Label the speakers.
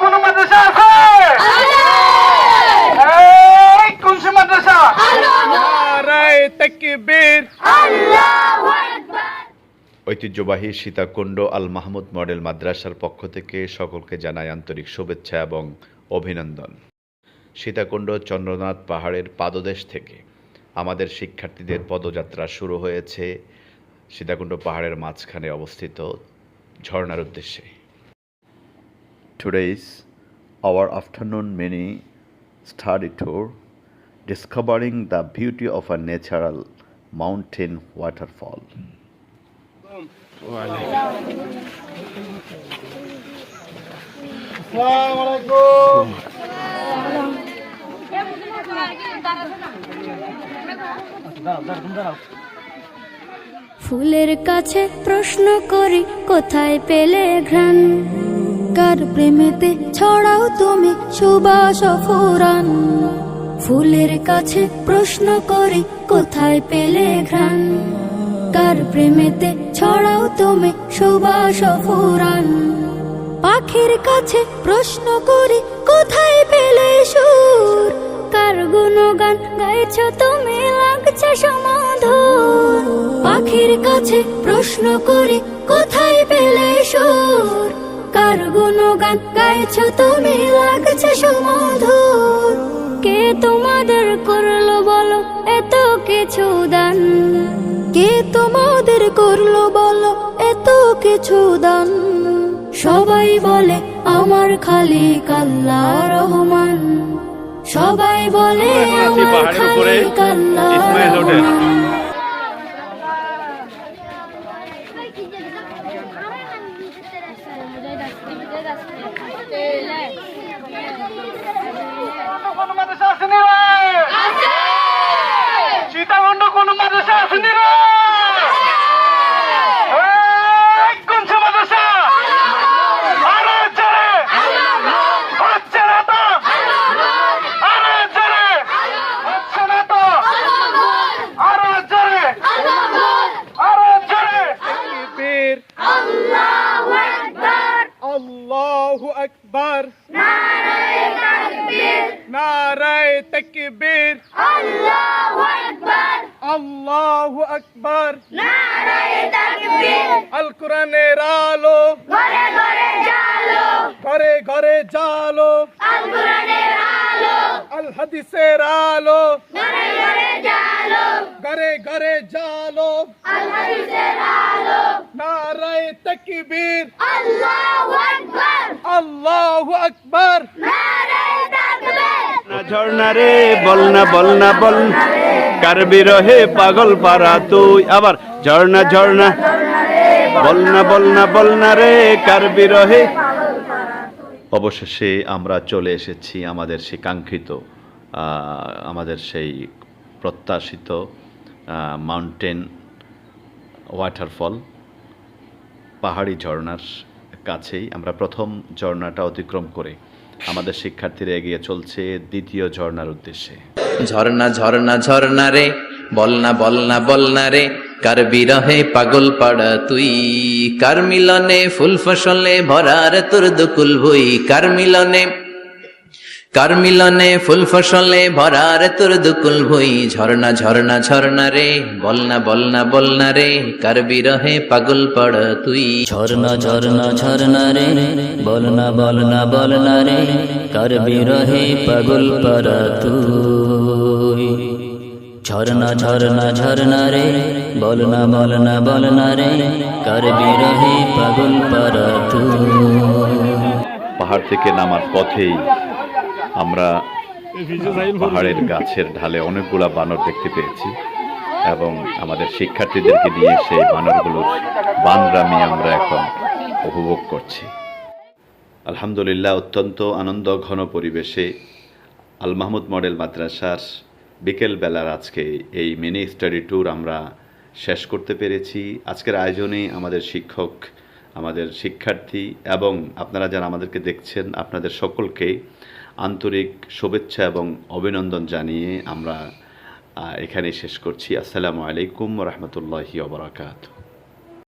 Speaker 1: কোন মাদ্রাসা আছে? কোন সে মাদ্রাসা? নারায়ে তাকবীর।
Speaker 2: ঐতিহ্যবাহী সীতাকুণ্ড আল মাহমুদ মডেল মাদ্রাসার পক্ষ থেকে সকলকে জানাই আন্তরিক শুভেচ্ছা এবং অভিনন্দন। সীতাকুণ্ড চন্দ্রনাথ পাহাড়ের পাদদেশ থেকে আমাদের শিক্ষার্থীদের পদযাত্রা শুরু হয়েছে সীতাকুণ্ড পাহাড়ের মাঝখানে অবস্থিত ঝর্ণার উদ্দেশ্যে। Today is our afternoon mini study tour discovering the beauty of a natural mountain waterfall.
Speaker 1: Assalamualaikum.
Speaker 3: ফুলের কাছে প্রশ্ন করি কোথায় পেলে ঘ্রাণ, কার প্রেমেতে ছড়াও তুমি সুবাস ফুরান। ফুলের কাছে প্রশ্ন করি কোথায় পেলে ঘ্রাণ, কার প্রেমেতে ছড়াও তুমি সুবাস ফুরান। পাখির কাছে প্রশ্ন করি কোথায় পেলে সুর, কার গুণগান গাইছ তুমি লাগছে সমাধুর। পাখির কাছে প্রশ্ন করি কোথায় পেলে সুর, কার গুণগান গাইছ তুমি লাগছে সমাধুর। কে তোমাদের করলো বলো এত কিছু দান, কে তোমাদের করলো বলো এত কিছু দান। সবাই বলে আমার খালিক আল্লাহ রহমান, সবাই বলে আমার খালিক আল্লাহ রহমান।
Speaker 1: কোন মাদ্রাসা আসেনি রে? সীতাকুণ্ড কোন মাদ্রাসা আসেনি রে? কোন সে মাদ্রাসা? আরে জোরে হচ্ছে না তো, আরে জোরে হচ্ছে না তো, আরে জোরে, আরে জোরে। তাকবীর, আল্লাহু আকবার, আল্লাহু আকবার, নারায়ে তাকবীর, নারায়ে তাকবীর, আল্লাহু আকবার, আল্লাহু আকবার, নারায়ে তাকবীর। আল কোরআনের আলো ঘরে ঘরে জালো, ঘরে ঘরে জালো, আল কোরআনের আলো, আল হাদিসের আলো ঘরে ঘরে জালো, ঘরে ঘরে জালো, আল হাদিসের আলো। নারায়ে তাকবীর, আল্লাহু আকবার, আল্লাহু আকবার, নারায়ে তাকবীর।
Speaker 2: ঝর্ণা রে বল না বল না বল, কার বিরহে পাগল পারা তুই। আবার ঝর্ণা ঝর্ণা বল না বল না বল না রে, কার বিরহে। অবশেষে আমরা চলে এসেছি আমাদের সেই কাঙ্ক্ষিত, আমাদের সেই প্রত্যাশিত মাউন্টেন ওয়াটারফল পাহাড়ি ঝর্ণার কাছেই। আমরা প্রথম ঝর্ণাটা অতিক্রম করে আমাদের শিক্ষার্থীরা এগিয়ে চলছে দ্বিতীয় ঝর্ণার উদ্দেশ্যে।
Speaker 4: ঝর্ণা ঝর্ণা ঝর্ণা রে বল না বল না বল না রে, কার বিরহে পাগল পাড়া তুই। কার মিলনে ফুল ফসলে ভরার তোর দুকুল ভুই, কার মিলনে ফুল ফসলে ভরার তোর দুকুল ভুই। ঝর্ণা ঝর্ণা ঝর্ণা রে বল না বল না বল না রে, কার বিরহে পাগল পাড়া তুই।
Speaker 5: ঝর্ণা ঝর্ণা ঝর্ণা রে বল না বল না বল না রে, কার বিরহে পাগল পাড়া তুই। ঝর্ণা ঝর্ণা ঝর্ণা রে বল না বল না বল না রে, কার বিরহে পাগল পাড়া তুই।
Speaker 2: পাহাড় থেকে নামার পথেই আমরা পাহাড়ের গাছের ঢালে অনেকগুলা বানর দেখতে পেয়েছি এবং আমাদের শিক্ষার্থীদেরকে নিয়ে সেই বানরগুলোর বানরামি আমরা এখন উপভোগ করছি। আলহামদুলিল্লাহ, অত্যন্ত আনন্দ ঘন পরিবেশে আল মাহমুদ মডেল মাদ্রাসার বিকেলবেলার আজকে এই মিনি স্টাডি ট্যুর আমরা শেষ করতে পেরেছি। আজকের আয়োজনে আমাদের শিক্ষক, আমাদের শিক্ষার্থী এবং আপনারা যারা আমাদেরকে দেখছেন, আপনাদের সকলকে আন্তরিক শুভেচ্ছা এবং অভিনন্দন জানিয়ে আমরা এখানেই শেষ করছি। আসসালামু আলাইকুম ওয়া রাহমাতুল্লাহি ওয়া বারাকাতুহু।